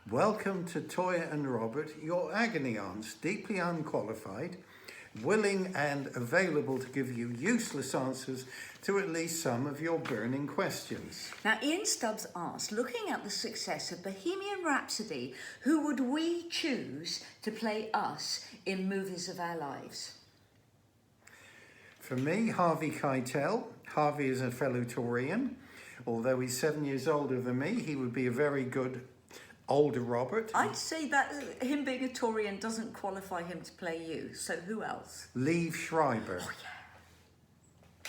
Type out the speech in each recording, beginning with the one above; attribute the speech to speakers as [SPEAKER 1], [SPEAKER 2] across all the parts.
[SPEAKER 1] Welcome to Toyah and Robert, your agony aunts, deeply unqualified, willing and available to give you useless answers to at least some of your burning questions.
[SPEAKER 2] Now, Ian Stubbs asked, looking at the success of Bohemian Rhapsody, who would we choose to play us in movies of our lives?
[SPEAKER 1] For me, Harvey Keitel. Harvey is a fellow Taurian. Although he's 7 years older than me, he would be a very good older Robert.
[SPEAKER 2] I'd say that him being a Taurian doesn't qualify him to play you. So who else?
[SPEAKER 1] Liev Schreiber.
[SPEAKER 2] Oh,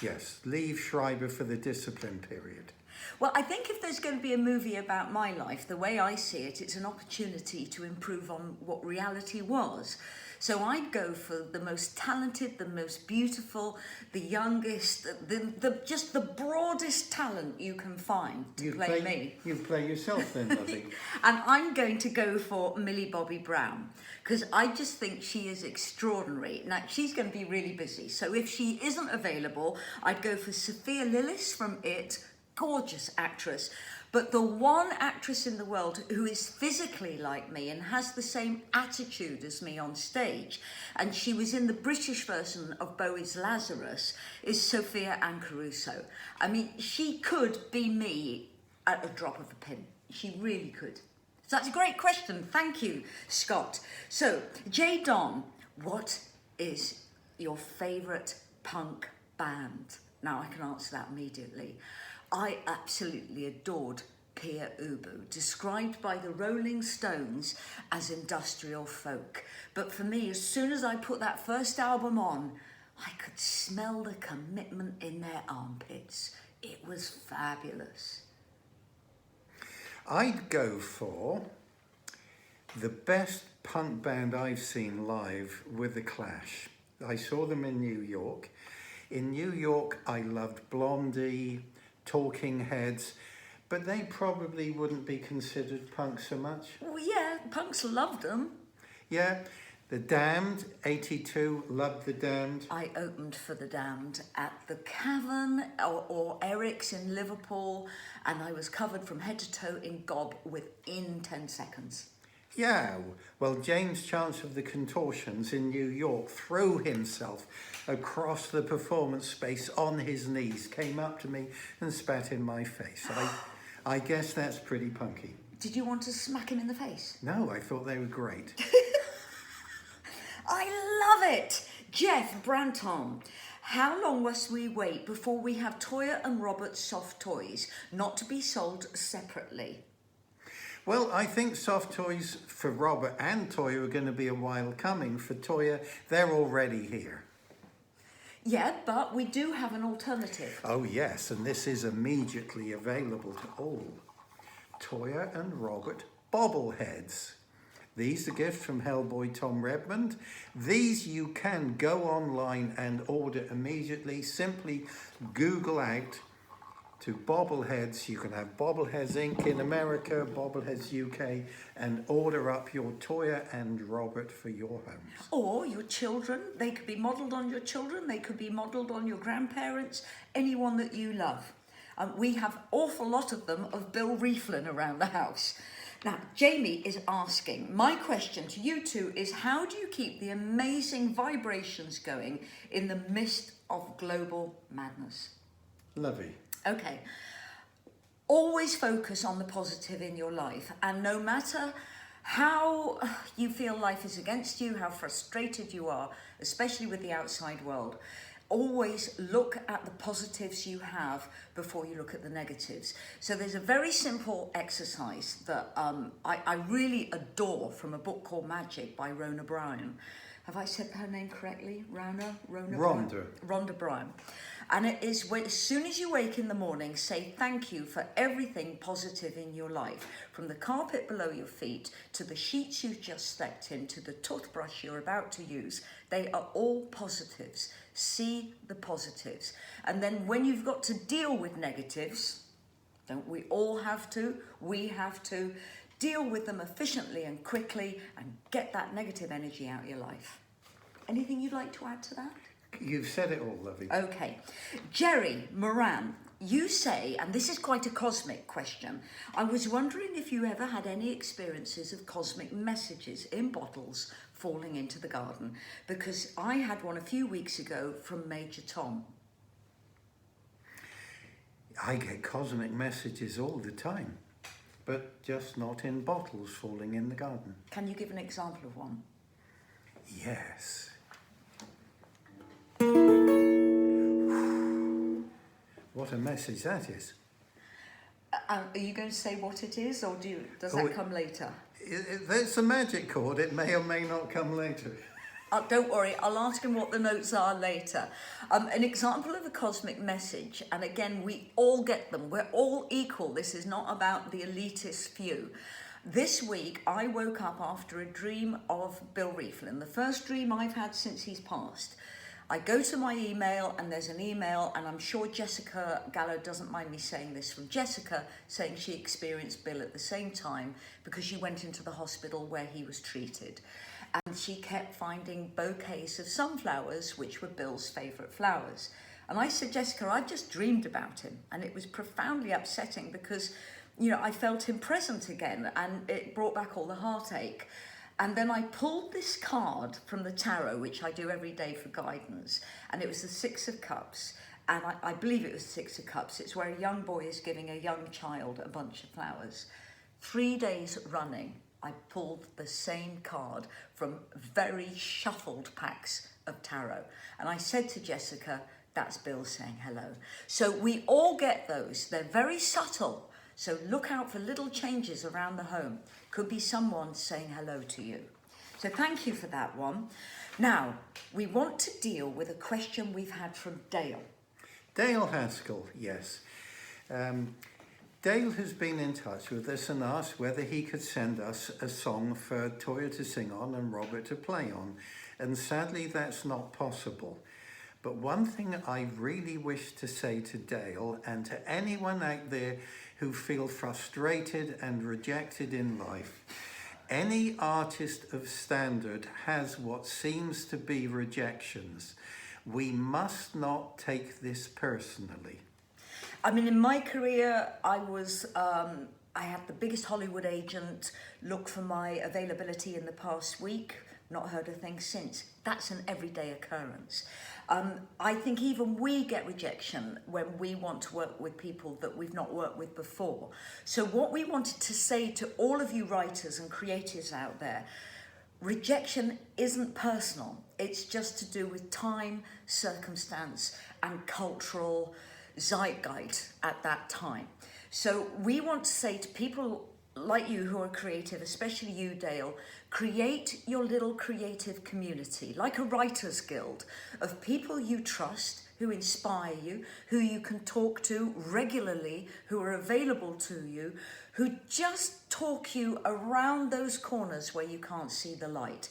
[SPEAKER 2] yeah.
[SPEAKER 1] Yes, Liev Schreiber for the discipline period.
[SPEAKER 2] Well, I think if there's going to be a movie about my life, the way I see it, it's an opportunity to improve on what reality was. So I'd go for the most talented, the most beautiful, the youngest, just the broadest talent you can find to play me.
[SPEAKER 1] You play yourself then, lovey.
[SPEAKER 2] And I'm going to go for Millie Bobby Brown, because I just think she is extraordinary. Now, she's going to be really busy, so if she isn't available, I'd go for Sophia Lillis from It, gorgeous actress. But the one actress in the world who is physically like me and has the same attitude as me on stage, and she was in the British version of Bowie's Lazarus, is Sophia Ann Caruso. I mean, she could be me at a drop of a pin. She really could. So that's a great question. Thank you, Scott. So, J. Don, what is your favourite punk band? Now, I can answer that immediately. I absolutely adored Pere Ubu, described by the Rolling Stones as industrial folk. But for me, as soon as I put that first album on, I could smell the commitment in their armpits. It was fabulous.
[SPEAKER 1] I'd go for the best punk band I've seen live with The Clash. I saw them in New York. In New York, I loved Blondie, Talking Heads, but they probably wouldn't be considered punk so much.
[SPEAKER 2] Well, yeah, punks loved them.
[SPEAKER 1] Yeah, The Damned, 82, loved The Damned.
[SPEAKER 2] I opened for The Damned at the Cavern or Eric's in Liverpool, and I was covered from head to toe in gob within 10 seconds.
[SPEAKER 1] Yeah, well, James Chance of the Contortions in New York threw himself across the performance space on his knees, came up to me and spat in my face. I guess that's pretty punky.
[SPEAKER 2] Did you want to smack him in the face?
[SPEAKER 1] No, I thought they were great.
[SPEAKER 2] I love it! Jeff Branton, how long must we wait before we have Toyah and Robert's soft toys, not to be sold separately?
[SPEAKER 1] Well, I think soft toys for Robert and Toyah are going to be a while coming. For Toyah, they're already here.
[SPEAKER 2] Yeah, but we do have an alternative.
[SPEAKER 1] Oh, yes, and this is immediately available to all. Toyah and Robert bobbleheads. These are gifts from Hellboy Tom Redmond. These you can go online and order immediately. Simply Google out to bobbleheads. You can have Bobbleheads Inc. in America, Bobbleheads UK, and order up your Toyah and Robert for your homes.
[SPEAKER 2] Or your children. They could be modelled on your children. They could be modelled on your grandparents. Anyone that you love. We have an awful lot of them of Bill Rieflin around the house. Now, Jamie is asking, my question to you two is, how do you keep the amazing vibrations going in the midst of global madness?
[SPEAKER 1] Lovely.
[SPEAKER 2] Okay, always focus on the positive in your life, and no matter how you feel life is against you, how frustrated you are, especially with the outside world, always look at the positives you have before you look at the negatives. So there's a very simple exercise that I really adore from a book called Magic by Rhonda Bryan. Have I said her name correctly? Rhonda Bryan. And it is when, as soon as you wake in the morning, say thank you for everything positive in your life. From the carpet below your feet, to the sheets you've just slept in, to the toothbrush you're about to use. They are all positives. See the positives. And then when you've got to deal with negatives, don't we all have to? We have to deal with them efficiently and quickly and get that negative energy out of your life. Anything you'd like to add to that?
[SPEAKER 1] You've said it all, lovey.
[SPEAKER 2] Okay. Jerry Moran, you say, and this is quite a cosmic question, I was wondering if you ever had any experiences of cosmic messages in bottles falling into the garden, because I had one a few weeks ago from Major Tom.
[SPEAKER 1] I get cosmic messages all the time, but just not in bottles falling in the garden.
[SPEAKER 2] Can you give an example of one?
[SPEAKER 1] Yes. What a message that is.
[SPEAKER 2] Are you going to say what it is, or does that come later?
[SPEAKER 1] That's a magic chord. It may or may not come later.
[SPEAKER 2] Don't worry, I'll ask him what the notes are later. An example of a cosmic message, and again, we all get them. We're all equal. This is not about the elitist few. This week, I woke up after a dream of Bill Rieflin, the first dream I've had since he's passed. I go to my email, and there's an email, and I'm sure Jessica Gallo doesn't mind me saying this, from Jessica, saying she experienced Bill at the same time because she went into the hospital where he was treated. And she kept finding bouquets of sunflowers, which were Bill's favourite flowers. And I said, Jessica, I just dreamed about him. And it was profoundly upsetting because, you know, I felt him present again, and it brought back all the heartache. And then I pulled this card from the tarot, which I do every day for guidance, and it was the Six of Cups. And I believe it was the Six of Cups. It's where a young boy is giving a young child a bunch of flowers. 3 days running, I pulled the same card from very shuffled packs of tarot. And I said to Jessica, that's Bill saying hello. So we all get those. They're very subtle. So look out for little changes around the home. Could be someone saying hello to you. So thank you for that one. Now, we want to deal with a question we've had from Dale.
[SPEAKER 1] Dale Haskell, yes. Dale has been in touch with us and asked whether he could send us a song for Toyah to sing on and Robert to play on. And sadly, that's not possible. But one thing I really wish to say to Dale and to anyone out there who feel frustrated and rejected in life, any artist of standard has what seems to be rejections. We must not take this personally.
[SPEAKER 2] I mean, in my career, I had the biggest Hollywood agent look for my availability in the past week. Not heard a thing since. That's an everyday occurrence. I think even we get rejection when we want to work with people that we've not worked with before. So what we wanted to say to all of you writers and creatives out there, rejection isn't personal. It's just to do with time, circumstance, and cultural zeitgeist at that time. So we want to say to people like you who are creative, especially you, Dale, create your little creative community, like a writer's guild, of people you trust, who inspire you, who you can talk to regularly, who are available to you, who just talk you around those corners where you can't see the light.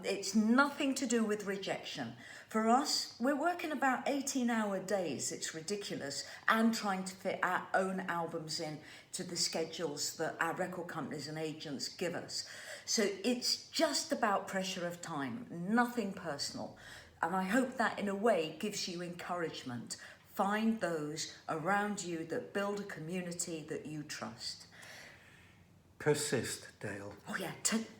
[SPEAKER 2] It's nothing to do with rejection. For us, we're working about 18-hour days, it's ridiculous, and trying to fit our own albums in to the schedules that our record companies and agents give us. So it's just about pressure of time, nothing personal. And I hope that in a way gives you encouragement. Find those around you that build a community that you trust.
[SPEAKER 1] Persist, Dale.
[SPEAKER 2] Oh yeah,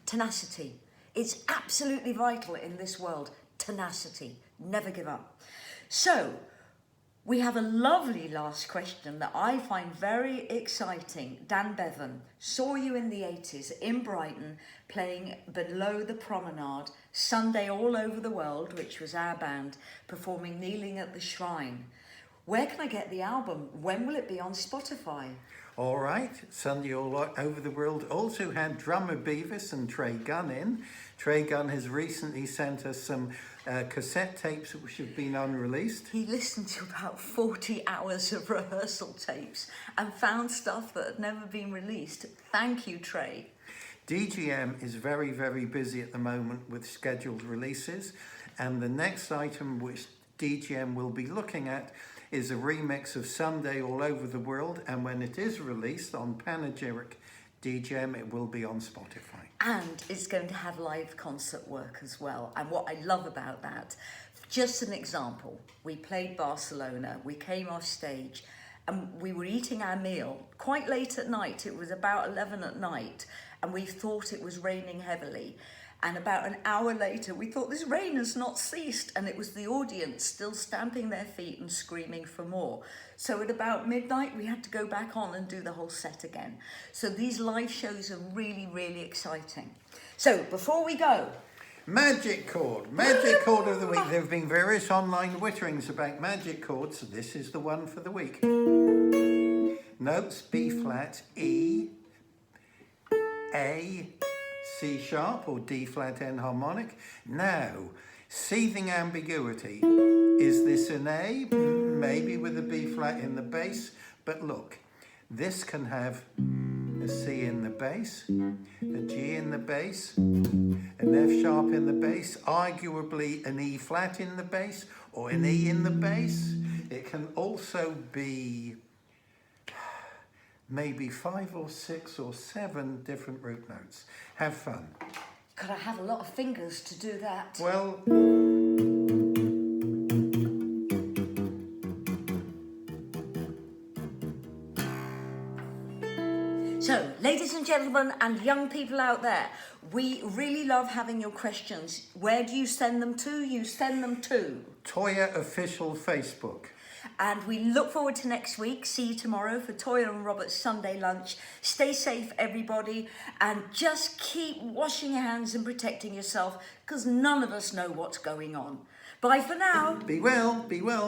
[SPEAKER 2] tenacity. It's absolutely vital in this world. Tenacity. Never give up. So, we have a lovely last question that I find very exciting. Dan Bevan, saw you in the 80s in Brighton playing Below the Promenade, Sunday All Over the World, which was our band, performing Kneeling at the Shrine. Where can I get the album? When will it be on Spotify?
[SPEAKER 1] All right, Sunday All Over the World also had drummer Beavis and Trey Gunn in. Trey Gunn has recently sent us some cassette tapes which have been unreleased.
[SPEAKER 2] He listened to about 40 hours of rehearsal tapes and found stuff that had never been released. Thank you, Trey.
[SPEAKER 1] DGM is very, very busy at the moment with scheduled releases, and the next item which DGM will be looking at is a remix of Sunday All Over the World, and when it is released on Panegyric DGM, it will be on Spotify.
[SPEAKER 2] And it's going to have live concert work as well. And what I love about that, just an example, we played Barcelona, we came off stage, and we were eating our meal quite late at night. It was about 11 at night, and we thought it was raining heavily. And about an hour later, we thought this rain has not ceased, and it was the audience still stamping their feet and screaming for more. So at about midnight, we had to go back on and do the whole set again. So these live shows are really, really exciting. So before we go,
[SPEAKER 1] Magic chord of the week. There have been various online witterings about magic chords, so this is the one for the week. Notes: B flat, E, A, C sharp or D flat enharmonic. Now, seething ambiguity. Is this an A? Maybe with a B flat in the bass, but look, this can have a C in the bass, a G in the bass, an F sharp in the bass, arguably an E flat in the bass, or an E in the bass. It can also be maybe 5 or 6 or 7 different root notes. Have fun.
[SPEAKER 2] could I have a lot of fingers to do that?
[SPEAKER 1] Well,
[SPEAKER 2] so, ladies and gentlemen and young people out there, we really love having your questions. Where do you send them to? You send them to
[SPEAKER 1] Toyah official Facebook.
[SPEAKER 2] And we look forward to next week. See you tomorrow for Toyah and Robert's Sunday lunch. Stay safe, everybody, and just keep washing your hands and protecting yourself, because none of us know what's going on. Bye for now.
[SPEAKER 1] Be well, be well.